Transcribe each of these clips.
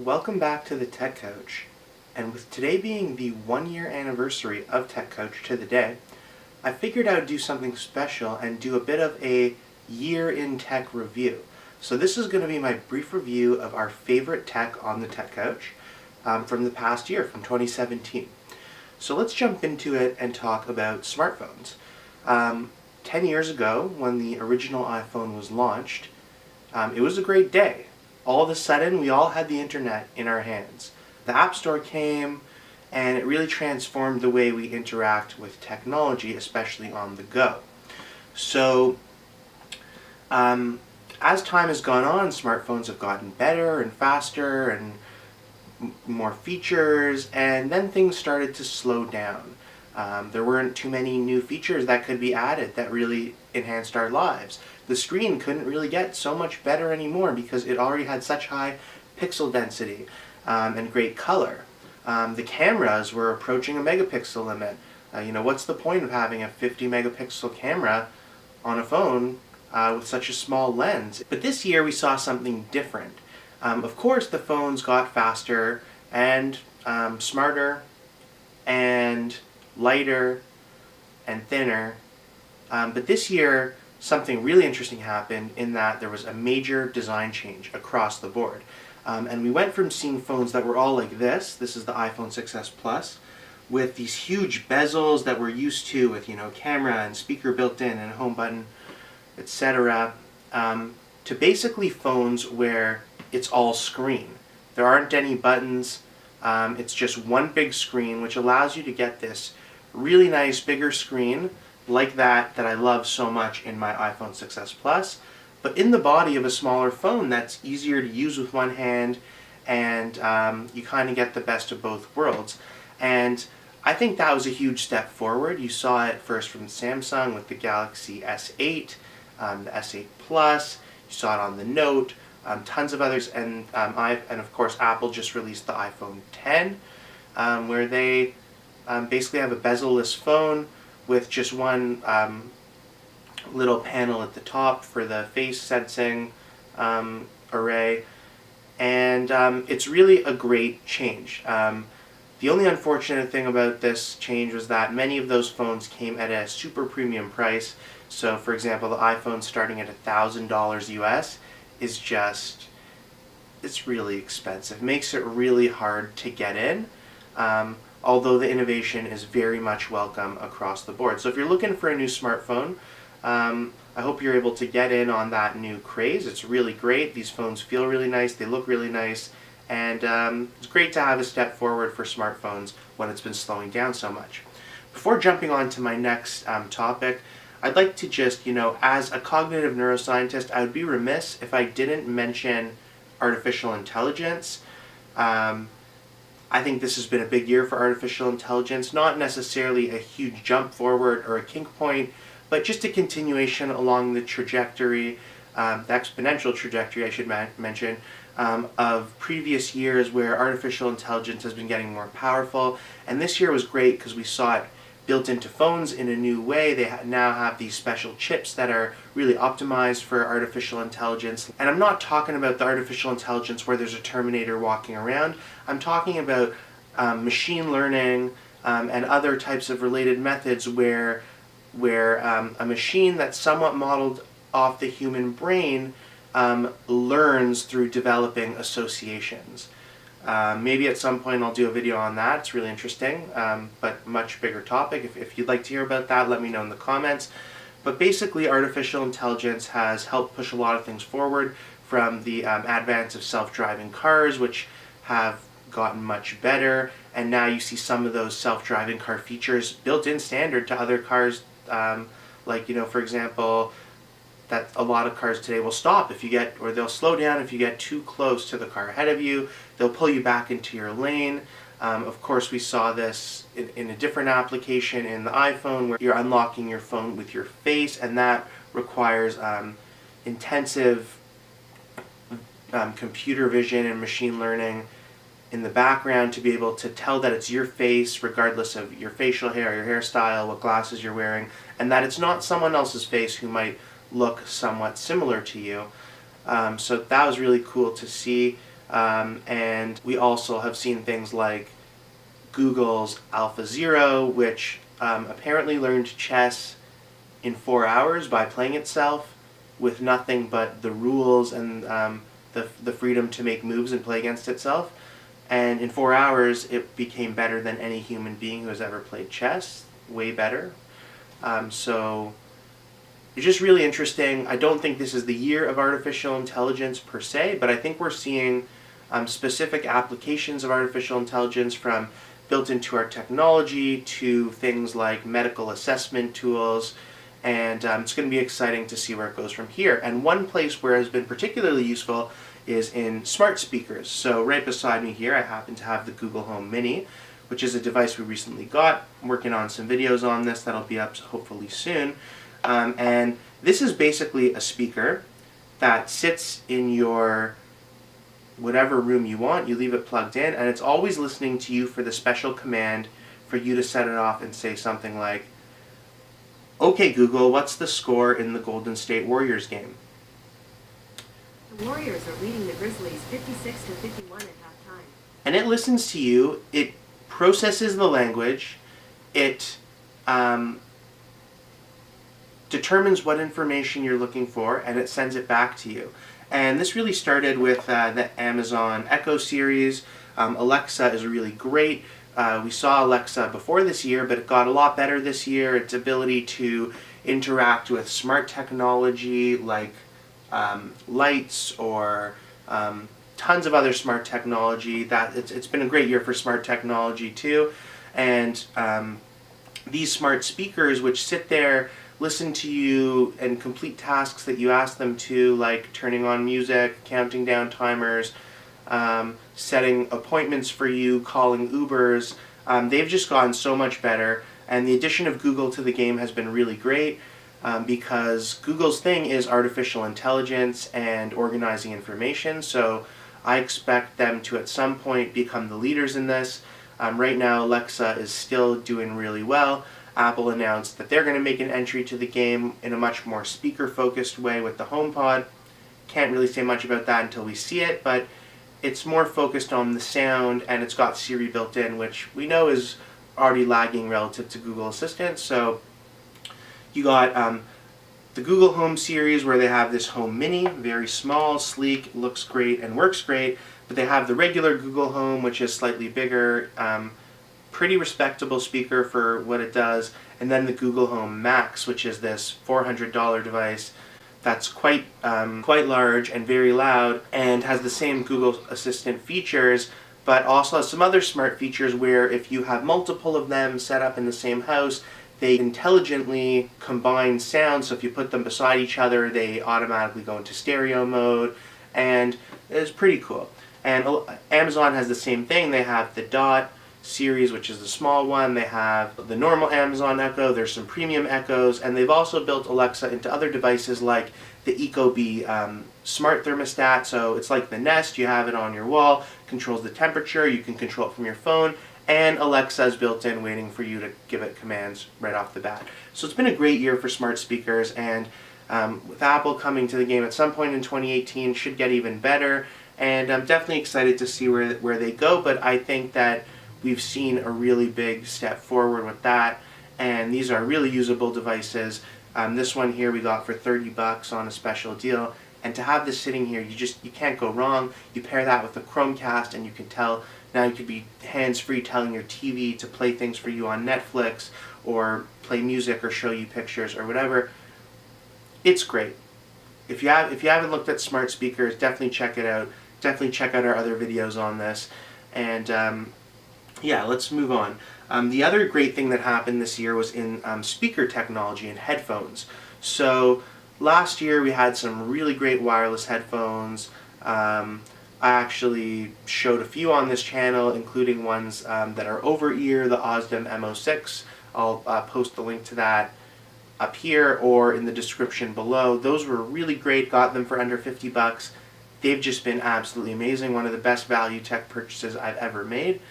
Welcome back to the Tech Coach, and with today being the 1 year anniversary of Tech Coach to the day, I figured I would do something special and do a bit of a year in tech review. So this is going to be my brief review of our favorite tech on the Tech Coach from the past year, from 2017. So let's jump into it and talk about smartphones. 10 years ago, when the original iPhone was launched, it was a great day. All of a sudden, we all had the internet in our hands. The App Store came, and it really transformed the way we interact with technology, especially on the go. So, as time has gone on, smartphones have gotten better and faster and more features, and then things started to slow down. There weren't too many new features that could be added that really enhanced our lives. The screen couldn't really get so much better anymore because it already had such high pixel density and great color. The cameras were approaching a megapixel limit. What's the point of having a 50 megapixel camera on a phone with such a small lens? But this year we saw something different. Of course, the phones got faster and smarter and lighter and thinner, but this year something really interesting happened in that there was a major design change across the board. And we went from seeing phones that were all like this is the iPhone 6s Plus, with these huge bezels that we're used to with camera and speaker built in and a home button, etc., to basically phones where it's all screen. There aren't any buttons, it's just one big screen, which allows you to get this really nice bigger screen like that I love so much in my iPhone 6s Plus, but in the body of a smaller phone that's easier to use with one hand, and you kind of get the best of both worlds. And I think that was a huge step forward. You saw it first from Samsung with the Galaxy S8, the S8 Plus, you saw it on the Note, tons of others, and of course Apple just released the iPhone X, where they basically have a bezel-less phone with just one little panel at the top for the face sensing array, and it's really a great change. The only unfortunate thing about this change was that many of those phones came at a super premium price. So for example, the iPhone starting at $1,000 US is it's really expensive. It makes it really hard to get in. Although the innovation is very much welcome across the board. So if you're looking for a new smartphone, I hope you're able to get in on that new craze. It's really great. These phones feel really nice, they look really nice, and it's great to have a step forward for smartphones when it's been slowing down so much. Before jumping on to my next topic, I'd like to just, as a cognitive neuroscientist, I would be remiss if I didn't mention artificial intelligence. I think this has been a big year for artificial intelligence, not necessarily a huge jump forward or a kink point, but just a continuation along the trajectory, the exponential trajectory I should mention, of previous years where artificial intelligence has been getting more powerful. And this year was great because we saw it built into phones in a new way. They now have these special chips that are really optimized for artificial intelligence. And I'm not talking about the artificial intelligence where there's a Terminator walking around. I'm talking about machine learning and other types of related methods where a machine that's somewhat modeled off the human brain learns through developing associations. Maybe at some point I'll do a video on that. It's really interesting, but much bigger topic. If you'd like to hear about that, let me know in the comments. But basically, artificial intelligence has helped push a lot of things forward, from the advance of self-driving cars, which have gotten much better, and now you see some of those self-driving car features built in standard to other cars, like, for example, that a lot of cars today will stop if you get, or they'll slow down if you get too close to the car ahead of you. They'll pull you back into your lane. Of course, we saw this in a different application in the iPhone, where you're unlocking your phone with your face, and that requires intensive computer vision and machine learning in the background to be able to tell that it's your face regardless of your facial hair, your hairstyle, what glasses you're wearing, and that it's not someone else's face who might look somewhat similar to you. So that was really cool to see. And we also have seen things like Google's AlphaZero, which apparently learned chess in 4 hours by playing itself with nothing but the rules and the freedom to make moves and play against itself. And in 4 hours, it became better than any human being who has ever played chess. Way better. So it's just really interesting. I don't think this is the year of artificial intelligence per se, but I think we're seeing specific applications of artificial intelligence, from built into our technology to things like medical assessment tools, and it's going to be exciting to see where it goes from here. And one place where it has been particularly useful is in smart speakers. So right beside me here I happen to have the Google Home Mini, which is a device we recently got. I'm working on some videos on this that'll be up hopefully soon. And this is basically a speaker that sits in your whatever room you want. You leave it plugged in, and it's always listening to you for the special command for you to set it off and say something like, "Okay Google, what's the score in the Golden State Warriors game?" The Warriors are leading the Grizzlies 56-51 at halftime. And it listens to you, it processes the language, it determines what information you're looking for, and it sends it back to you. And this really started with the Amazon Echo series. Alexa is really great. We saw Alexa before this year, but it got a lot better this year. Its ability to interact with smart technology like lights or tons of other smart technology. It's been a great year for smart technology too. And these smart speakers, which sit there, listen to you and complete tasks that you ask them to, like turning on music, counting down timers, setting appointments for you, calling Ubers. They've just gotten so much better, and the addition of Google to the game has been really great, because Google's thing is artificial intelligence and organizing information, so I expect them to at some point become the leaders in this. Right now Alexa is still doing really well. Apple announced that they're going to make an entry to the game in a much more speaker-focused way with the HomePod. Can't really say much about that until we see it, but it's more focused on the sound, and it's got Siri built in, which we know is already lagging relative to Google Assistant. So you got the Google Home series, where they have this Home Mini, very small, sleek, looks great, and works great. But they have the regular Google Home, which is slightly bigger, pretty respectable speaker for what it does, and then the Google Home Max, which is this $400 device that's quite large and very loud, and has the same Google Assistant features, but also has some other smart features where if you have multiple of them set up in the same house, they intelligently combine sounds. So if you put them beside each other, they automatically go into stereo mode, and it's pretty cool. And Amazon has the same thing. They have the Dot series, which is the small one. They have the normal Amazon Echo. There's some premium Echoes, and they've also built Alexa into other devices like the Ecobee smart thermostat. So it's like the Nest. You have it on your wall, controls the temperature. You can control it from your phone, and Alexa is built in, waiting for you to give it commands right off the bat. So it's been a great year for smart speakers, and with Apple coming to the game at some point in 2018, should get even better. And I'm definitely excited to see where they go, but I think that we've seen a really big step forward with that, and these are really usable devices. This one here we got for $30 on a special deal, and to have this sitting here, you can't go wrong. You pair that with the Chromecast, and you can tell, now you could be hands-free telling your TV to play things for you on Netflix, or play music, or show you pictures, or whatever. It's great. If you haven't looked at smart speakers, definitely check it out. Definitely check out our other videos on this. And yeah, let's move on. The other great thing that happened this year was in speaker technology and headphones. So last year we had some really great wireless headphones. I actually showed a few on this channel, including ones that are over-ear, the ausdom M06. I'll post the link to that up here or in the description below. Those were really great, got them for under $50. They've just been absolutely amazing, one of the best value tech purchases I've ever made.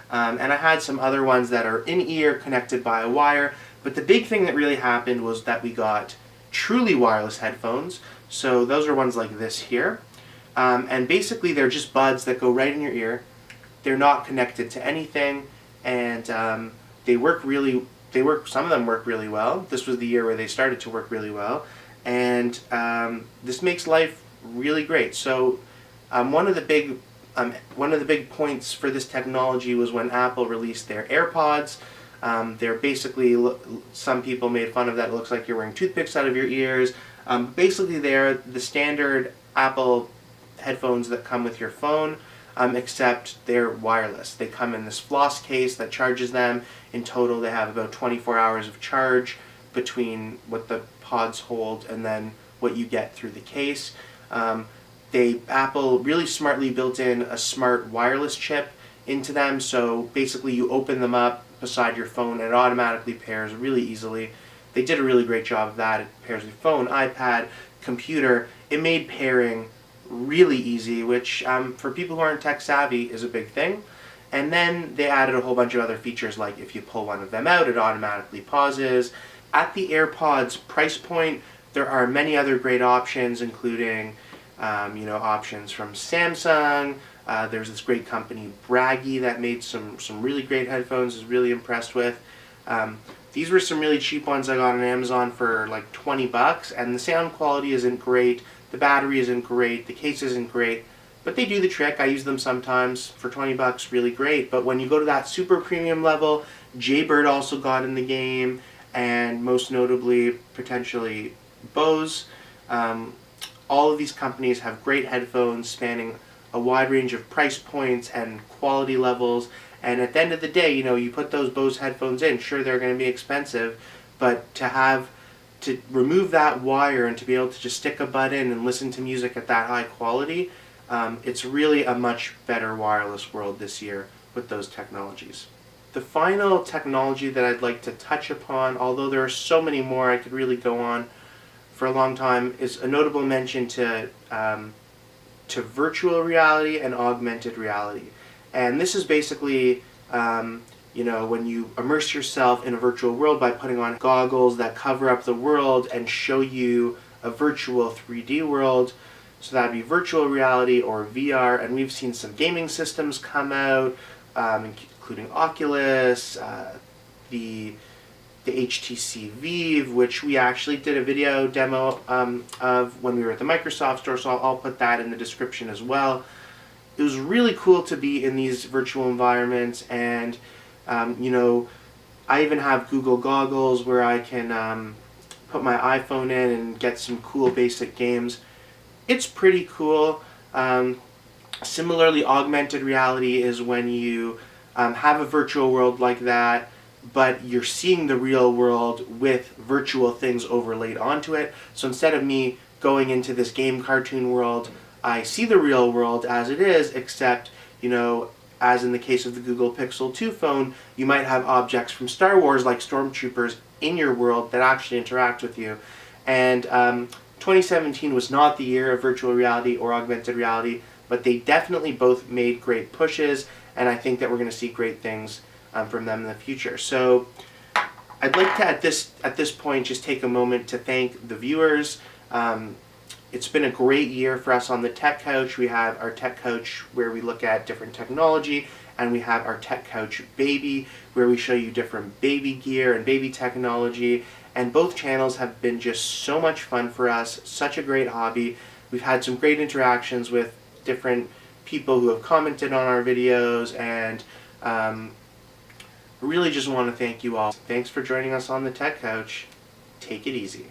And I had some other ones that are in-ear, connected by a wire, but the big thing that really happened was that we got truly wireless headphones. So those are ones like this here. And basically they're just buds that go right in your ear. They're not connected to anything, and they work really. Some of them work really well. This was the year where they started to work really well, and this makes life really great. So one of the big points for this technology was when Apple released their AirPods. They're basically, some people made fun of that. It looks like you're wearing toothpicks out of your ears. Basically, they're the standard Apple headphones that come with your phone, except they're wireless. They come in this floss case that charges them. In total, they have about 24 hours of charge between what the pods hold and then what you get through the case. Apple really smartly built in a smart wireless chip into them, so basically you open them up beside your phone and it automatically pairs really easily. They did a really great job of that. It pairs with your phone, iPad, computer. It made pairing really easy, which for people who aren't tech savvy is a big thing. And then they added a whole bunch of other features, like if you pull one of them out, it automatically pauses. At the AirPods price point, there are many other great options, including options from Samsung. There's this great company, Braggy, that made some really great headphones. I was really impressed with. These were some really cheap ones I got on Amazon for like 20 bucks, and the sound quality isn't great, the battery isn't great, the case isn't great, but they do the trick. I use them sometimes for 20 bucks, really great. But when you go to that super premium level, Jaybird also got in the game, and most notably, potentially, Bose. All of these companies have great headphones spanning a wide range of price points and quality levels. And at the end of the day, you put those Bose headphones in, sure, they're going to be expensive, but to remove that wire and to be able to just stick a bud in and listen to music at that high quality, it's really a much better wireless world this year with those technologies. The final technology that I'd like to touch upon, although there are so many more, I could really go on for a long time, is a notable mention to virtual reality and augmented reality. And this is basically, when you immerse yourself in a virtual world by putting on goggles that cover up the world and show you a virtual 3D world. So that'd be virtual reality or VR, and we've seen some gaming systems come out, including Oculus, the HTC Vive, which we actually did a video demo of when we were at the Microsoft store, so I'll put that in the description as well. It was really cool to be in these virtual environments, and I even have Google goggles where I can put my iPhone in and get some cool basic games. It's pretty cool. Similarly, augmented reality is when you have a virtual world like that, but you're seeing the real world with virtual things overlaid onto it. So instead of me going into this game cartoon world, I see the real world as it is, except, as in the case of the Google Pixel 2 phone, you might have objects from Star Wars like stormtroopers in your world that actually interact with you. And 2017 was not the year of virtual reality or augmented reality, but they definitely both made great pushes, and I think that we're going to see great things from them in the future. So I'd like to, at this point, just take a moment to thank the viewers. It's been a great year for us on the Tech Couch. We have our Tech Couch where we look at different technology, and we have our Tech Couch Baby where we show you different baby gear and baby technology. And both channels have been just so much fun for us, such a great hobby. We've had some great interactions with different people who have commented on our videos, and really just want to thank you all. Thanks for joining us on the Tech Couch. Take it easy.